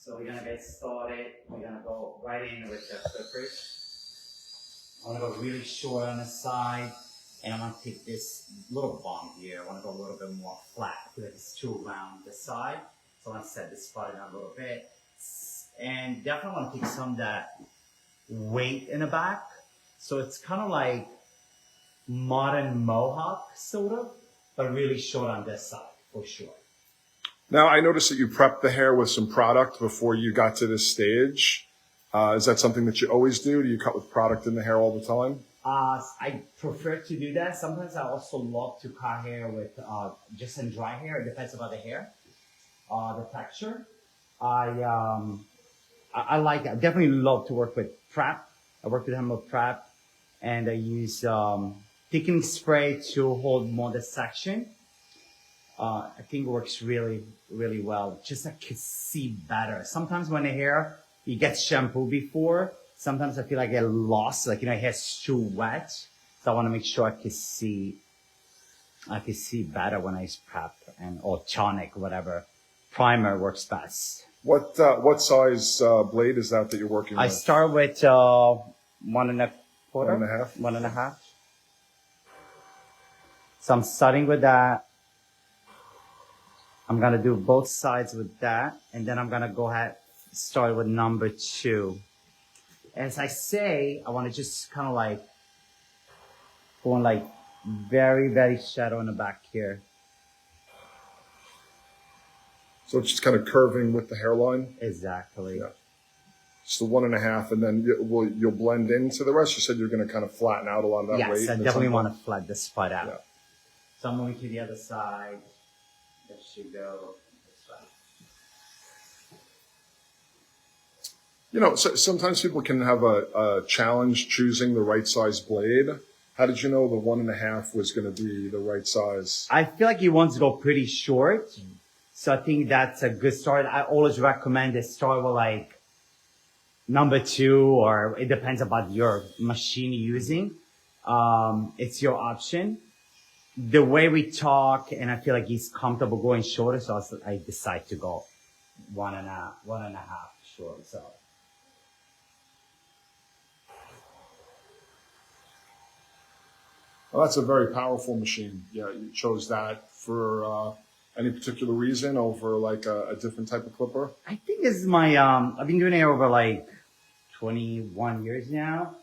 So we're gonna get started. We're gonna go right in with the clippers. I wanna go really short on the side, and I'm gonna take this little bump here. I wanna go a little bit more flat because it's too round the side. So I wanna set this part in a little bit. And definitely wanna take some of that weight in the back. So it's kind of like modern mohawk, sort of, but really short on this side, for sure. Now, I noticed that you prepped the hair with some product before you got to this stage. Is that something that you always do? Do you cut with product in the hair all the time? I prefer to do that. Sometimes I also love to cut hair with just some dry hair. It depends on the hair, the texture. I like, I definitely love to work with prep. I work with him with prep, and I use thickening spray to hold more the section. I think it works really, really well. Just I can see better. Sometimes when the hair, you get shampoo before, sometimes I feel like I get lost, like, hair's too wet. So I want to make sure I can see better when I use prep or tonic, whatever. Primer works best. What size blade is that you're working with? I start with 1.25. 1.5? 1.5. So I'm starting with that. I'm going to do both sides with that. And then I'm going to go ahead, start with number 2. As I say, I want to just kind of like, going like very, very shadow in the back here. So it's just kind of curving with the hairline? Exactly. Yeah. So 1.5, and then you'll blend into the rest. You said you're going to kind of flatten out a lot of that weight. Yes, I definitely want to flatten this spot out. Yeah. So I'm moving to the other side. There should go this way. So sometimes people can have a challenge choosing the right size blade. How did you know the 1.5 was going to be the right size? I feel like you want to go pretty short. So I think that's a good start. I always recommend to start with like number 2, or it depends about your machine you're using. It's your option. The way we talk, and I feel like he's comfortable going shorter, so I decide to go 1.5 short. So. Well, that's a very powerful machine. Yeah, you chose that for any particular reason over like a different type of clipper? I think this is my, I've been doing it over like 21 years now.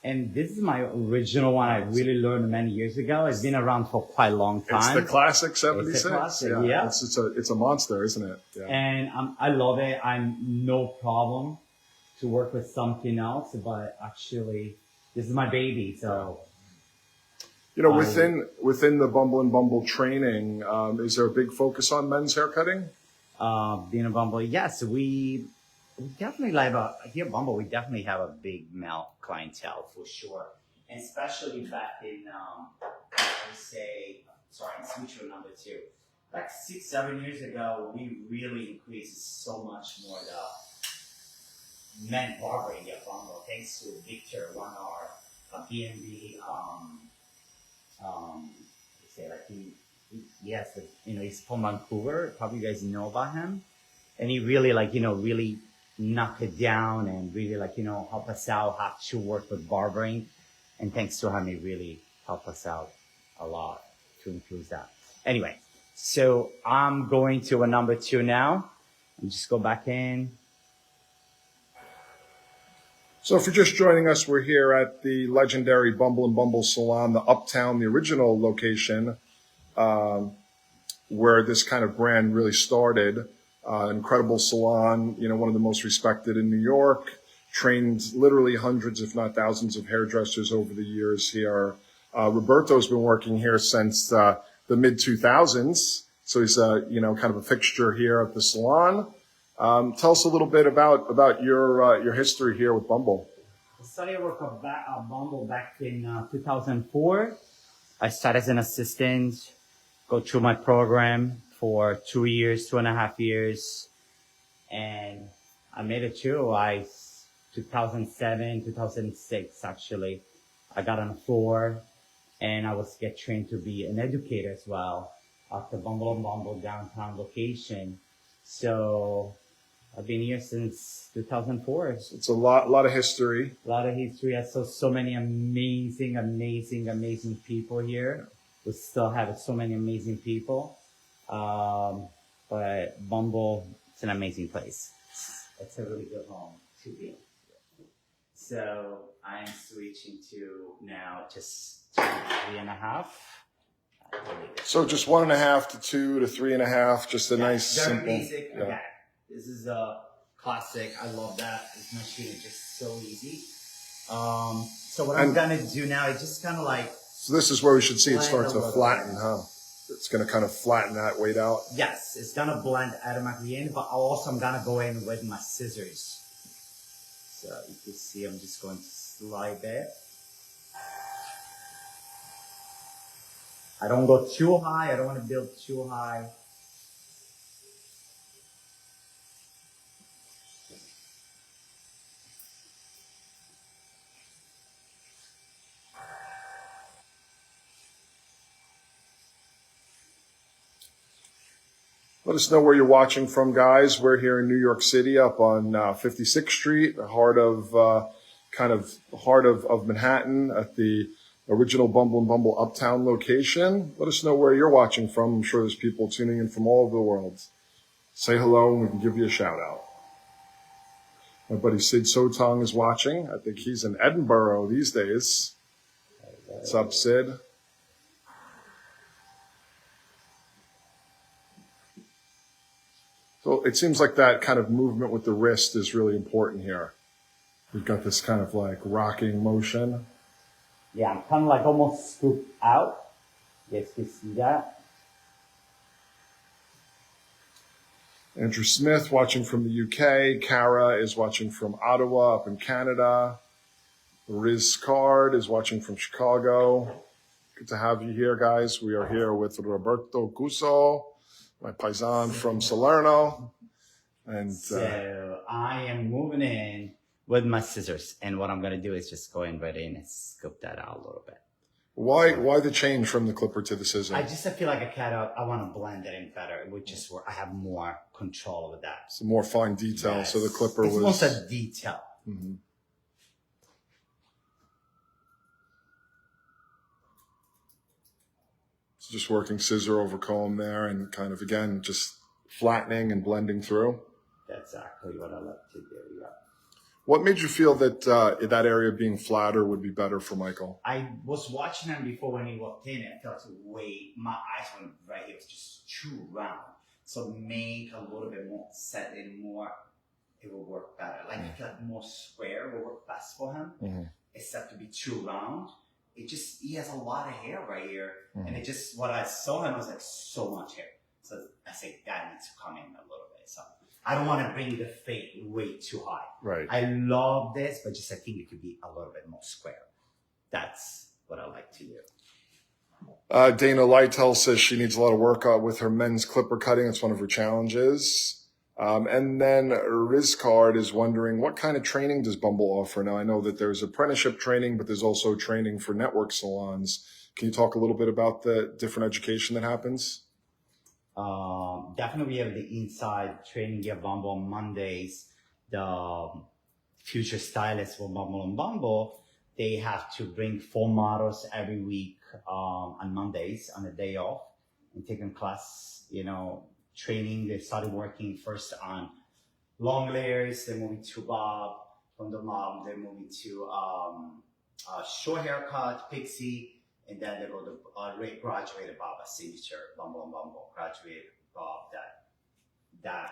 And this is my original one I really learned many years ago. It's been around for quite a long time. It's the classic 76. It's a classic, yeah. yeah. It's a monster, isn't it? Yeah. And I love it. I'm no problem to work with something else, but actually this is my baby, so. Within the Bumble and Bumble training, is there a big focus on men's haircutting? Being a Bumble, yes, we definitely here at Bumble, we definitely have a big male clientele for sure. And especially back in, switch to number 2. Like 6-7 years ago, we really increased so much more the men barbering at Bumble, thanks to Victor, one of our BNB, he's from Vancouver. Probably you guys know about him. And he really really knocked it down and really help us out how to work with barbering. And thanks to him, he really helped us out a lot to improve that. Anyway, so I'm going to a number 2 now. And just go back in. So if you're just joining us, we're here at the legendary Bumble and Bumble Salon, the Uptown, the original location, where this kind of brand really started. Incredible salon, one of the most respected in New York, trained literally hundreds, if not thousands of hairdressers over the years here. Roberto's been working here since the mid-2000s. So he's kind of a fixture here at the salon. Tell us a little bit about your history here with Bumble. I started work at Bumble back in 2004. I started as an assistant, go through my program for 2.5 years, and I made it through. 2007, 2006 actually, I got on the floor, and I was get trained to be an educator as well at the Bumble and Bumble downtown location. So I've been here since 2004. It's a lot of history. A lot of history. I saw so many amazing people here. We still have so many amazing people. But Bumble, it's an amazing place. It's a really good home to be. So I'm switching to now just 3.5. So just 1.5 to 2 to 3.5, just a nice very simple. Basic. Yeah. Okay. This is a classic. I love that. This machine is just so easy. So what I'm gonna do now is just kind of like. So this is where we should see it start to flatten, huh? It's gonna kind of flatten that weight out. Yes, it's gonna blend automatically in, but also I'm gonna go in with my scissors. So you can see I'm just going to slide it. I don't go too high. I don't want to build too high. Let us know where you're watching from, guys. We're here in New York City, up on 56th Street, the heart of Manhattan, at the original Bumble and Bumble Uptown location. Let us know where you're watching from. I'm sure there's people tuning in from all over the world. Say hello and we can give you a shout out. My buddy Sid Sotong is watching. I think he's in Edinburgh these days. What's up, Sid? So it seems like that kind of movement with the wrist is really important here. We've got this kind of like rocking motion. Yeah, I'm kind of like almost scooped out. You guys can see that. Andrew Smith watching from the UK. Cara is watching from Ottawa up in Canada. Riz Card is watching from Chicago. Good to have you here, guys. We are here with Roberto Cuso, my paisan from Salerno. And so I am moving in with my scissors. And what I'm going to do is just go in right in and scoop that out a little bit. Why the change from the clipper to the scissor? I feel like I want to blend it in better. It would just work. I have more control over that. Some more fine detail. Yes. So the clipper it's almost a detail. Mm-hmm. So just working scissor over comb there and kind of, again, just flattening and blending through. That's exactly what I like to do, yeah. What made you feel that that area being flatter would be better for Michael? I was watching him before when he walked in and I felt my eyes went right here. It was just too round. So make a little bit more, set in more, it will work better. Like I feel like more square will work best for him, except to be too round. He has a lot of hair right here. And what I saw him was like so much hair. So I say that needs to come in a little bit. So I don't want to bring the fade way too high. Right. I love this, but I think it could be a little bit more square. That's what I like to do. Dana Lightel says she needs a lot of work with her men's clipper cutting. It's one of her challenges. And then Rizcard is wondering, what kind of training does Bumble offer? Now, I know that there's apprenticeship training, but there's also training for network salons. Can you talk a little bit about the different education that happens? Definitely we have the inside training here, Bumble on Mondays. The future stylists for Bumble and Bumble, they have to bring 4 models every week on Mondays on the day off and take a class, training. They started working first on long layers, then moving to bob. From the bob, they're moving to short haircut, pixie. And then they go to graduated bob, a signature Bumble and Bumble graduated bob. That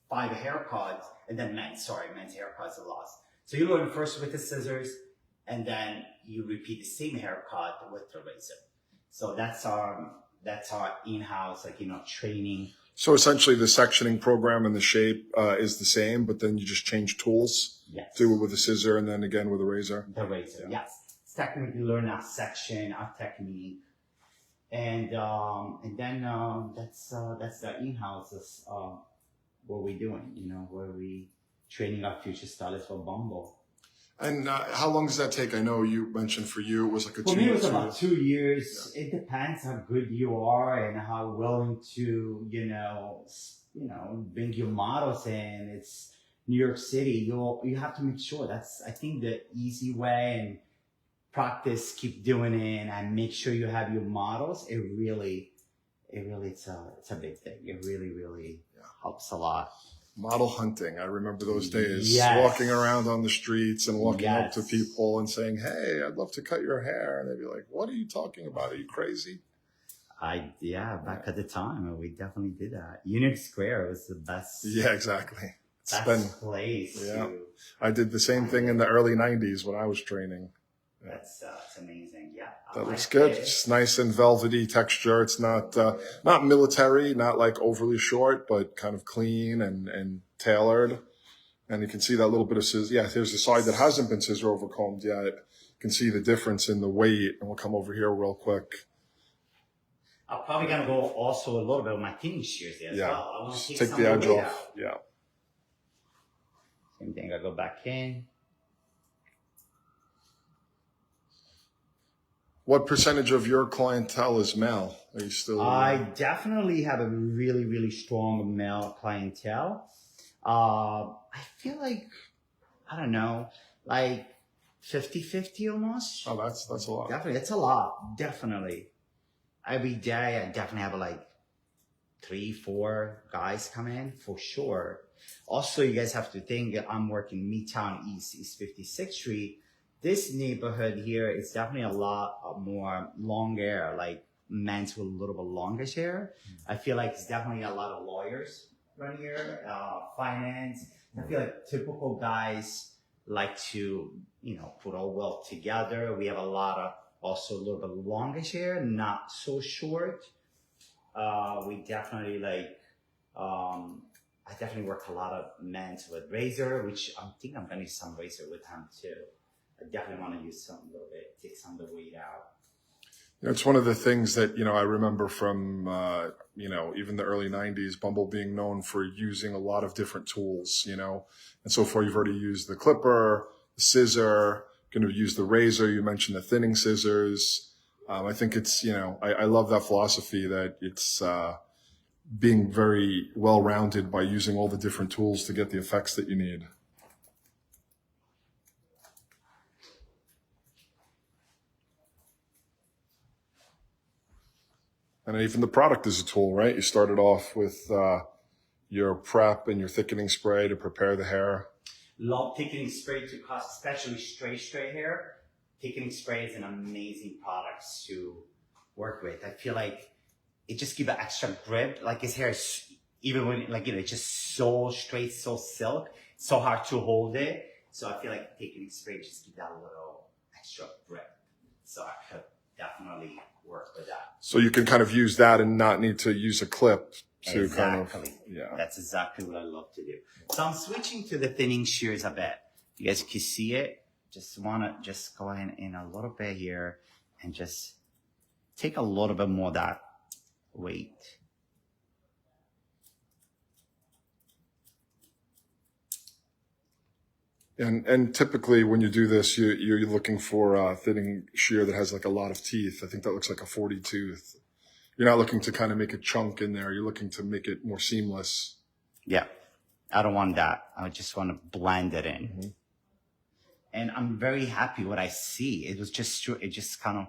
5 haircuts, and then men's haircuts are lost. So you learn first with the scissors, and then you repeat the same haircut with the razor. So that's our in-house training. So essentially, the sectioning program and the shape is the same, but then you just change tools. Yes. Do it with a scissor, and then again with a razor. The razor, yes. Technically learn our section, our technique, and then that's the in-house what we're doing, where we training our future stylists for Bumble. And how long does that take? I know you mentioned for you it was like a 2 years. For me, it was about 2 years. Yeah. It depends how good you are and how willing to bring your models in. It's New York City. You have to make sure that's, I think, the easy way, and practice, keep doing it, and make sure you have your models. It's a big thing. It really helps a lot. Model hunting. I remember those days, Yes. walking around on the streets and walking up to Yes. people and saying, "Hey, I'd love to cut your hair." And they'd be like, "What are you talking about? Are you crazy?" Back at the time, we definitely did that. Union Square was the best. Yeah, exactly. Best place. Yeah. I did the same thing in the early 90s when I was training. That's amazing. Yeah. That looks good. It's nice and velvety texture. It's not military, not like overly short, but kind of clean and tailored. And you can see that little bit of scissor. Yeah, here's the side that hasn't been scissor overcombed yet. You can see the difference in the weight. And we'll come over here real quick. I'm probably gonna go also a little bit with my thinning shears there as well. I want to take the edge off. Out. Yeah. Same thing. I go back in. What percentage of your clientele is male? Are you still? I definitely have a really strong male clientele. I feel like, I don't know, like 50-50 almost. Oh, that's a lot. Definitely, that's a lot. Definitely. Every day, I definitely have like 3-4 guys come in for sure. Also, you guys have to think I'm working Midtown East 56th Street. This neighborhood here is definitely a lot more long hair, like men's with a little bit longer hair. I feel like it's definitely a lot of lawyers run here, finance. I feel like typical guys like to, put all well together. We have a lot of also a little bit longer hair, not so short. We definitely I definitely work a lot of men's with razor, which I think I'm gonna use some razor with him too. I definitely want to use some a little bit, take some of the weight out. It's one of the things that, I remember from, even the early 90s, Bumble being known for using a lot of different tools, and so far you've already used the clipper, the scissor, going to use the razor. You mentioned the thinning scissors. I think it's, I love that philosophy that it's being very well-rounded by using all the different tools to get the effects that you need. And even the product is a tool, right? You started off with your prep and your thickening spray to prepare the hair. Love thickening spray to cause, especially straight hair. Thickening spray is an amazing product to work with. I feel like it just gives an extra grip. Like his hair is, even when, it's just so straight, so silk, so hard to hold it. So I feel like thickening spray just gives that little extra grip. So I could definitely work with that. So you can kind of use that and not need to use a clip to That's exactly what I love to do. So I'm switching to the thinning shears a bit. You guys can see it. Just want to just go in a little bit here and just take a little bit more of that weight. And typically when you do this, you're looking for a thinning shear that has like a lot of teeth. I think that looks like a 40 tooth. You're not looking to kind of make a chunk in there. You're looking to make it more seamless. Yeah, I don't want that. I just want to blend it in. Mm-hmm. And I'm very happy what I see. It was just true. It just kind of,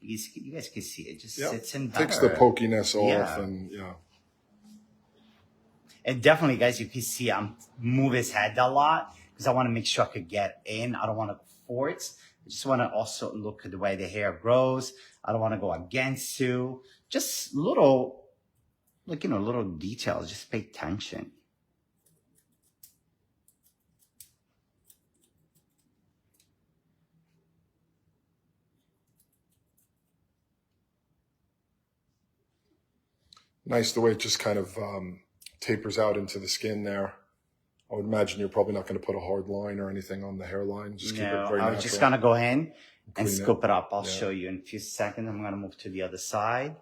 you guys can see it just sits in better. Takes the pokiness off and And definitely, guys, you can see I'm move his head a lot because I want to make sure I could get in. I don't want to force. I just want to also look at the way the hair grows. I don't want to go against you. Just little, little details. Just pay attention. Nice the way it just kind of tapers out into the skin there. I would imagine you're probably not going to put a hard line or anything on the hairline. Just keep it very natural. I was just going to go in and scoop it up. I'll show you in a few seconds. I'm going to move to the other side.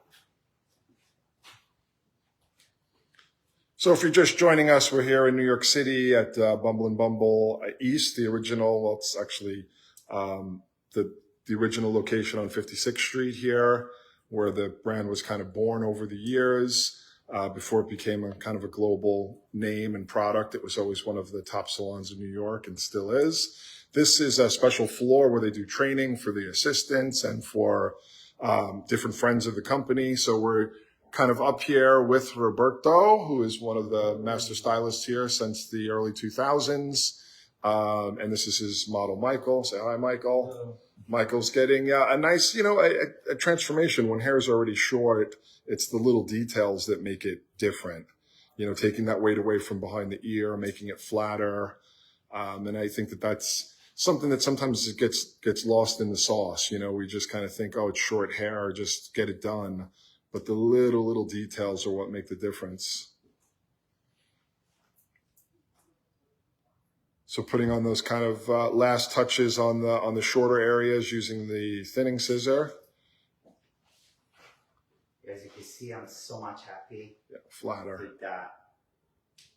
So if you're just joining us, we're here in New York City at Bumble and Bumble East, the original, well, it's actually the original location on 56th Street here, where the brand was kind of born over the years. before it became a kind of a global name and product. It was always one of the top salons in New York and still is. This is a special floor where they do training for the assistants and for different friends of the company. So we're kind of up here with Roberto, who is one of the master stylists here since the early 2000s. And this is his model, Michael. Say hi, Michael. Hello. Michael's getting a nice, a transformation. When hair is already short, it's the little details that make it different. Taking that weight away from behind the ear, making it flatter. And I think that that's something that sometimes it gets lost in the sauce. We just kind of think, oh, it's short hair, just get it done. But the little details are what make the difference. So putting on those kind of last touches on the shorter areas using the thinning scissor. As you can see, I'm so much happy Yeah, flatter. with that.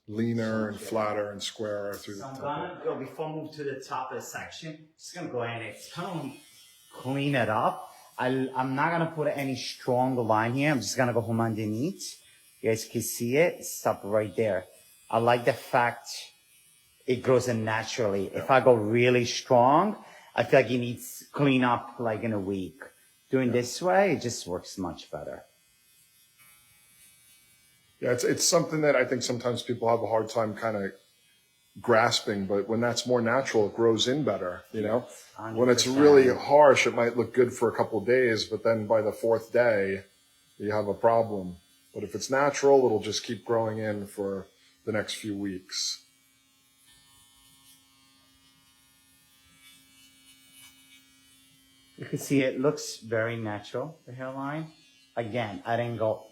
Leaner and flatter and squarer through the So I'm top. gonna go, before I move to the top of the section, just gonna go ahead and kind of clean it up. I'm not gonna put any strong line here. I'm just gonna go home underneath. You guys can see it. Stop right there. I like the fact it grows in naturally. If I go really strong, I feel like it needs clean up like in a week. Doing this way, it just works much better. Yeah, it's something that I think sometimes people have a hard time kind of grasping, but when that's more natural, it grows in better, 100%. When it's really harsh, it might look good for a couple of days, but then by the fourth day, you have a problem. But if it's natural, it'll just keep growing in for the next few weeks. You can see it looks very natural, the hairline. Again, I didn't go,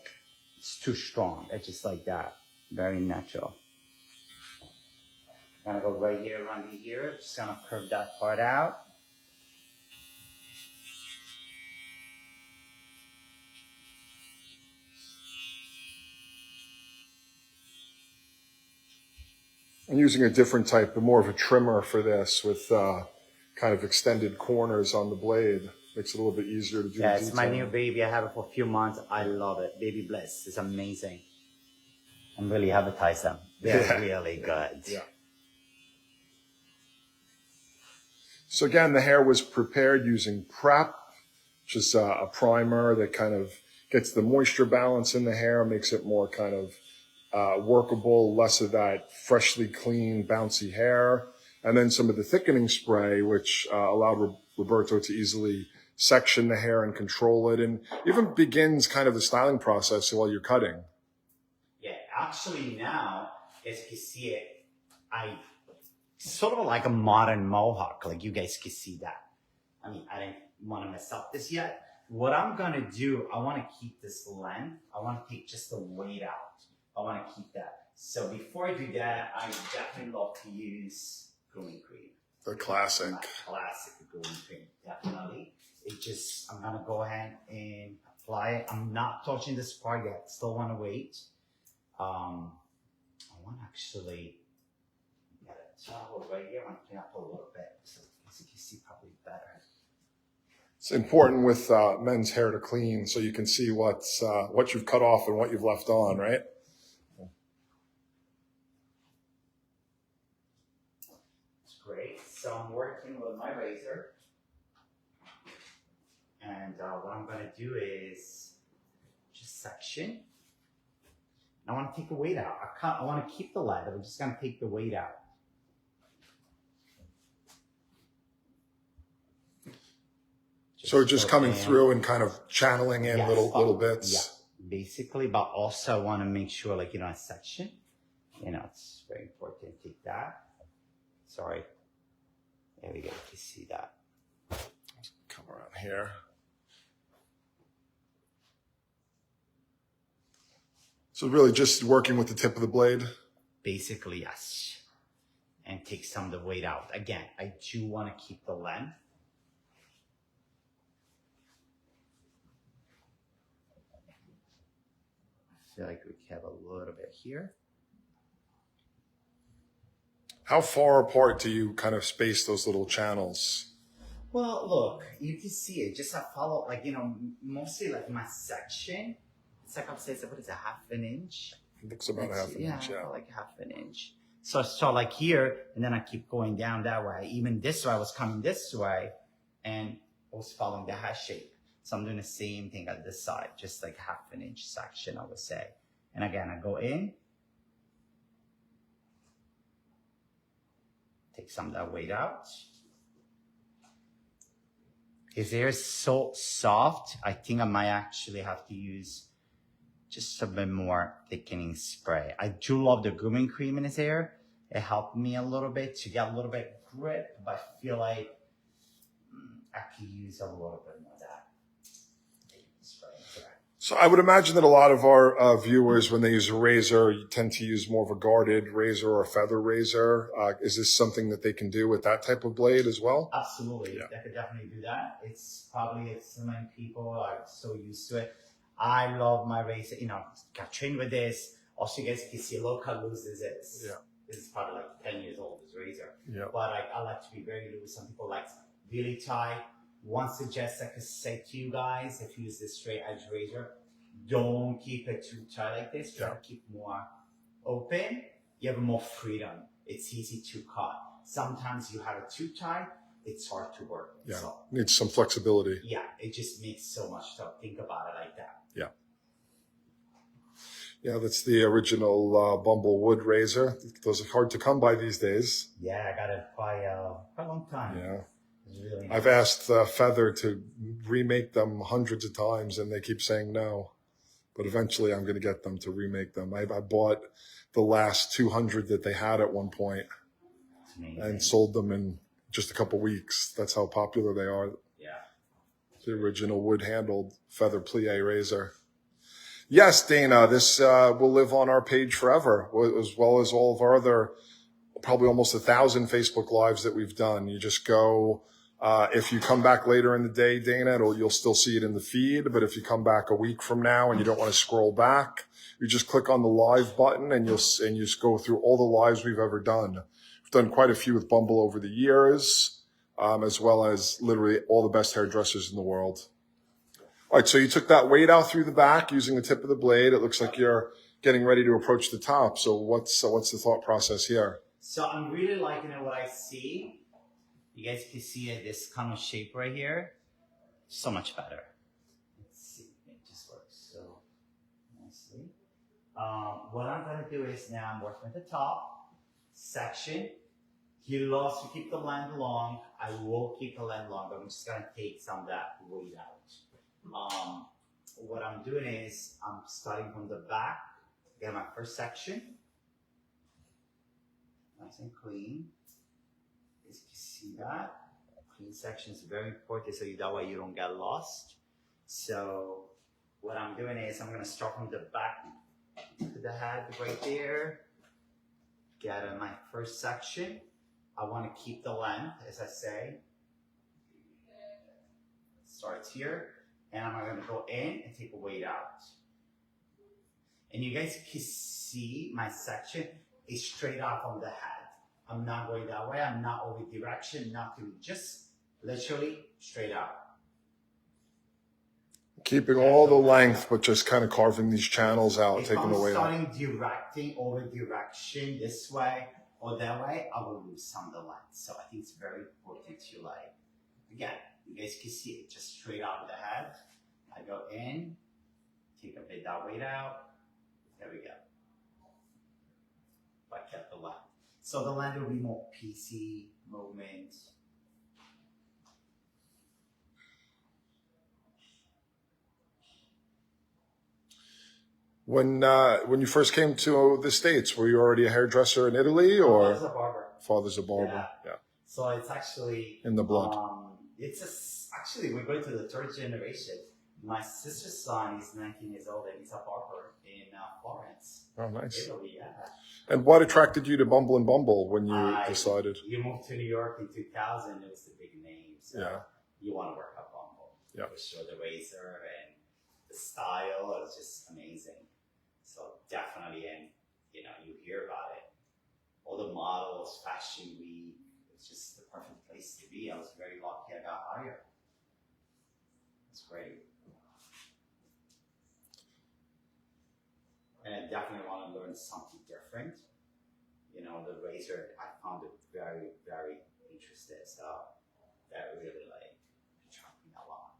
it's too strong. It's just like that. Very natural. Gonna go right here around the ear. Just gonna curve that part out. I'm using a different type, more of a trimmer for this with kind of extended corners on the blade. Makes it a little bit easier to do. Yeah, it's my new baby. I have it for a few months. I love it. Baby Bliss. It's amazing. I'm really advertise them. They're really good. Yeah. So again, the hair was prepared using prep, which is a primer that kind of gets the moisture balance in the hair, makes it more kind of workable, less of that freshly clean, bouncy hair. And then some of the thickening spray, which allowed Roberto to easily section the hair and control it, and even begins kind of the styling process while you're cutting. Yeah, actually now, as you can see it, I sort of like a modern mohawk, like you guys can see that. I mean, I didn't want to mess up this yet. What I'm gonna do, I want to keep this length. I want to take just the weight out. I want to keep that. So before I do that, I definitely love to use grooming cream. The classic. My classic grooming cream, definitely. I'm gonna go ahead and apply it. I'm not touching this part yet. Still want to wait. I want to actually get a towel right here. I want to clean up a little bit, so as you can see, probably better. It's important with men's hair to clean, so you can see what you've cut off and what you've left on, right? It's great. So I'm working with my razor. And what I'm going to do is just section. I want to take the weight out. I want to keep the lead. I'm just going to take the weight out. So just coming through and kind of channeling in little bits. Yeah, basically. But also I want to make sure, like, a section. It's very important to take that. Sorry. There we go. You can see that. Come around here. So really just working with the tip of the blade? Basically, yes. And take some of the weight out. Again, I do want to keep the length. I feel like we have a little bit here. How far apart do you kind of space those little channels? Well, look, you can see it. Just I follow, like, mostly like my section. It's like upstairs, what is it, half an inch? It looks about half an inch, yeah. Like half an inch. So I start like here, and then I keep going down that way. Even this way, I was coming this way, and I was following the hat shape. So I'm doing the same thing at this side, just like half an inch section, I would say. And again, I go in, take some of that weight out. His hair is so soft, I think I might actually have to use just a bit more thickening spray. I do love the grooming cream in his hair. It helped me a little bit to get a little bit grip, but I feel like I could use a little bit more of that thickening spray. So I would imagine that a lot of our viewers, when they use a razor, you tend to use more of a guarded razor or a feather razor. Is this something that they can do with that type of blade as well? Absolutely. Yeah. They could definitely do that. It's so many people are so used to it. I love my razor, got trained with this. Also, you guys can see, look how loose this is. Yeah. This is probably like 10 years old, this razor. Yeah. But I like to be very loose. Some people like really tight. One suggestion I could say to you guys, if you use this straight edge razor, don't keep it too tight like this. Try to keep more open. You have more freedom. It's easy to cut. Sometimes you have it too tight, it's hard to work. Yeah, So, needs some flexibility. yeah, it just makes so much to think about it like that. Yeah. Yeah, that's the original Bumble wood razor. Those are hard to come by these days. Yeah, I got it by a long time. Yeah. It's really nice. I've asked Feather to remake them hundreds of times, and they keep saying no. But eventually I'm going to get them to remake them. I bought the last 200 that they had at one point and sold them in just a couple weeks. That's how popular they are. Yeah. The original wood-handled feather plie razor. Yes, Dana, this will live on our page forever, as well as all of our other, probably almost 1,000 Facebook Lives that we've done. You just go, if you come back later in the day, Dana, you'll still see it in the feed. But if you come back a week from now and you don't want to scroll back, you just click on the live button and you just go through all the lives we've ever done. We've done quite a few with Bumble over the years, as well as literally all the best hairdressers in the world. All right, so you took that weight out through the back using the tip of the blade. It looks like you're getting ready to approach the top. So what's the thought process here? So I'm really liking what I see. You guys can see it, this kind of shape right here. So much better. Let's see, it just works so nicely. What I'm going to do is now I'm working at the top section. He loves to keep the length long. I will keep the length long, but I'm just going to take some of that weight out. What I'm doing is I'm starting from the back. Get my first section. Nice and clean. As you can see that. Clean section is very important so that way you don't get lost. So what I'm doing is I'm going to start from the back to the head right there. Get in my first section. I want to keep the length, as I say. Starts here. And I'm going to go in and take a weight out. And you guys can see my section is straight out from the head. I'm not going that way. I'm not over direction, nothing. Just literally straight out. Keeping all the length, but just kind of carving these channels out, if taking I'm the weight out. starting directing over direction this way or that way, I will lose some of the length. So I think it's very important to again, you guys can see it just straight out of the head. I go in, take a bit that weight out. There we go. I kept the length. So the length will be more PC movement. When you first came to the States, were you already a hairdresser in Italy, or Father's a barber? Father's a barber? Yeah. So it's actually in the blood. Actually, we're going to the third generation. My sister's son is 19 years old and he's a barber in Florence. Oh, nice. Italy, yeah. And what attracted you to Bumble and Bumble when you decided? You moved to New York in 2000. It was the big name. So Yeah. you want to work at Bumble. Yeah. For sure, the razor and the style is just amazing. So definitely, and you hear about it. All the models, Fashion Week. It's just the perfect place to be. I was very lucky I got hired. It's great. learn something different. You know, the razor, I found it very, very interesting. So that really like attracted me a lot.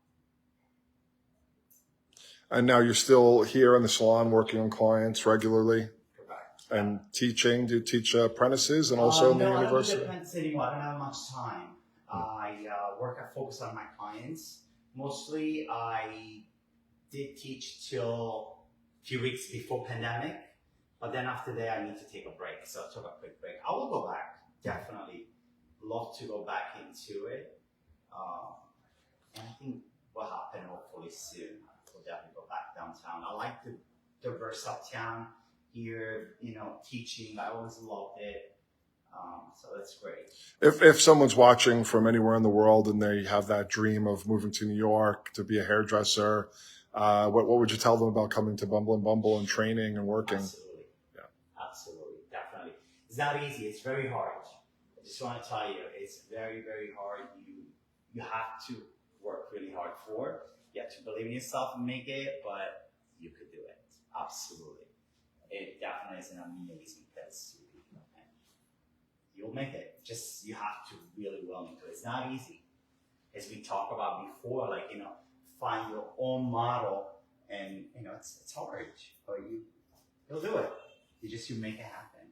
And now you're still here in the salon working on clients regularly Correct. and teaching. Do you teach apprentices and also in the university? No, I don't do apprentice anymore. I don't have much time. I focus on my clients. Mostly I did teach till a few weeks before pandemic, but then after that I need to take a break. So I took a quick break. I will go back, definitely. Love to go back into it. And I think will happen hopefully soon. We'll definitely go back downtown. I like the diverse uptown here, you know, teaching. I always loved it. So that's great. If someone's watching from anywhere in the world and they have that dream of moving to New York to be a hairdresser, what would you tell them about coming to Bumble and Bumble and training and working? Absolutely. Yeah. Absolutely. Definitely. It's not easy. It's very hard. I just want to tell you, it's very, very hard. You have to work really hard for it. You have to believe in yourself and make it, but you could do it. Absolutely. It definitely is an amazing place to be. You'll make it. Just, you have to really willing to. It's not easy. As we talked about before, like, you know, find your own model and, you know, it's hard, but you'll do it. You make it happen.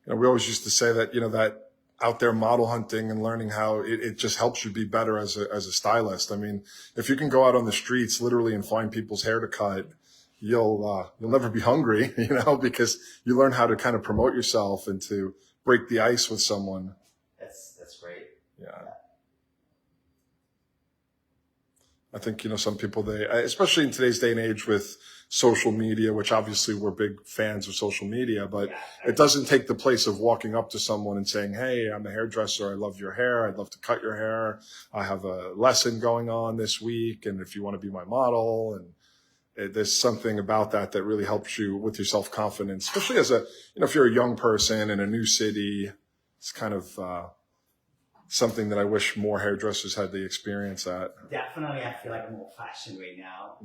You know, we always used to say that, you know, that out there model hunting and learning how it just helps you be better as a stylist. I mean, if you can go out on the streets literally and find people's hair to cut, you'll never be hungry, you know, because you learn how to kind of promote yourself and to break the ice with someone. That's great. Yeah. I think, you know, some people, especially in today's day and age with social media, which obviously we're big fans of social media, but it doesn't take the place of walking up to someone and saying, hey, I'm a hairdresser. I love your hair. I'd love to cut your hair. I have a lesson going on this week. And if you want to be my model, and there's something about that really helps you with your self-confidence, especially as if you're a young person in a new city. It's kind of something that I wish more hairdressers had the experience at. Definitely, I feel like I'm old-fashioned right now.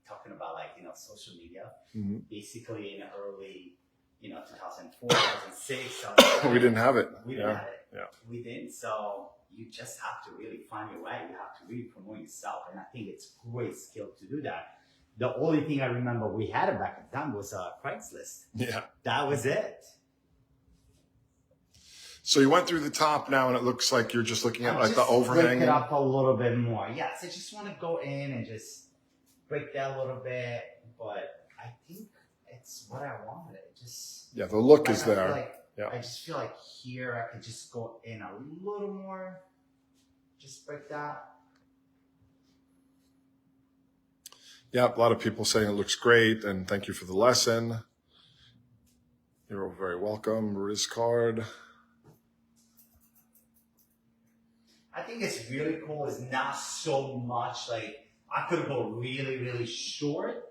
Talking about social media. Mm-hmm. Basically, in early 2004, 2006. We didn't have it. We didn't have it. Yeah. We didn't. So you just have to really find your way. You have to really promote yourself, and I think it's a great skill to do that. The only thing I remember we had it back at the time was Craigslist. Yeah. That was it. So you went through the top now, and it looks like you're just looking at the overhang. Break it up a little bit more. Yes, I just want to go in and just break that a little bit, but I think it's what I wanted. The look is there. I just feel like here I could just go in a little more, just break that. Yeah, a lot of people saying it looks great, and thank you for the lesson. You're very welcome. Riz card. I think it's really cool. It's not so much like I could go really, really short,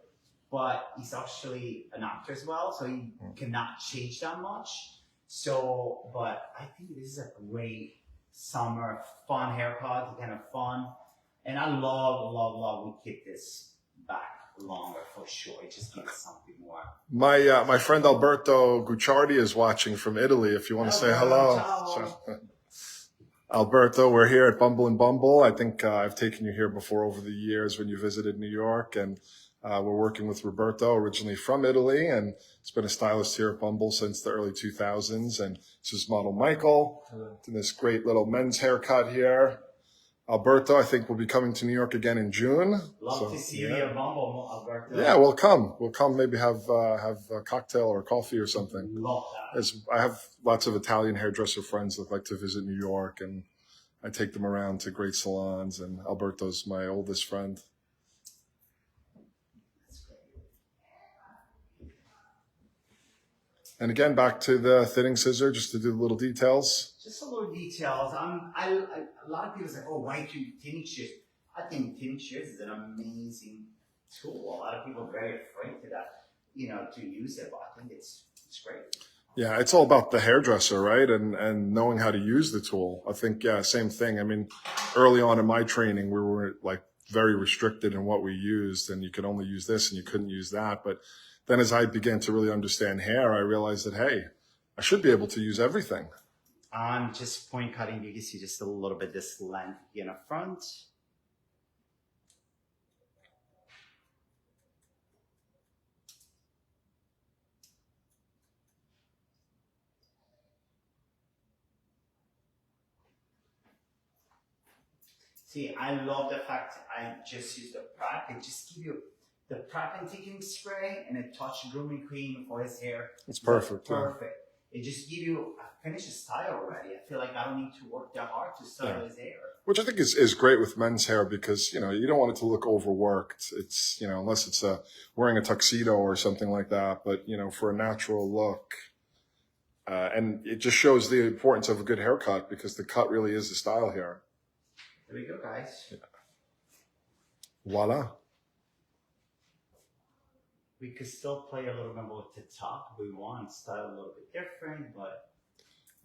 but he's actually an actor as well, so he cannot change that much. So, but I think this is a great summer fun haircut, kind of fun, and I love we keep this back longer for sure. It just gives something more. My friend Alberto Gucciardi is watching from Italy. If you want to say hello. Alberto, we're here at Bumble and Bumble. I think I've taken you here before over the years when you visited New York, and we're working with Roberto, originally from Italy, and he's been a stylist here at Bumble since the early 2000s. And this is model Michael, in this great little men's haircut here. Alberto, I think, will be coming to New York again in June. Love to see you at Bumble, Alberto. Yeah, we'll come. We'll come. Maybe have a cocktail or coffee or something. Love that. I have lots of Italian hairdresser friends that like to visit New York, and I take them around to great salons. And Alberto's my oldest friend. And again, back to the thinning scissor, just to do the little details. Just a little details. A lot of people say, "Oh, why do you thinning shears?" I think thinning shears is an amazing tool. A lot of people are very afraid to use it, but I think it's great. Yeah, it's all about the hairdresser, right? And knowing how to use the tool. I think, same thing. I mean, early on in my training, we were very restricted in what we used, and you could only use this and you couldn't use that. But then as I began to really understand hair, I realized that, hey, I should be able to use everything. I'm just point cutting. You can see just a little bit this length here in the front. See, I love the fact I just use the prep. It just gives you the prep and thickening spray and a touch grooming cream for his hair. It's perfect. Perfect. It just gives you a finished style already. I feel like I don't need to work that hard to style his hair. Which I think is great with men's hair because, you know, you don't want it to look overworked. It's, you know, unless it's wearing a tuxedo or something like that. But, you know, for a natural look. And it just shows the importance of a good haircut because the cut really is the style here. There we go, guys. Yeah. Voila. We could still play a little bit with the top. We want style a little bit different, but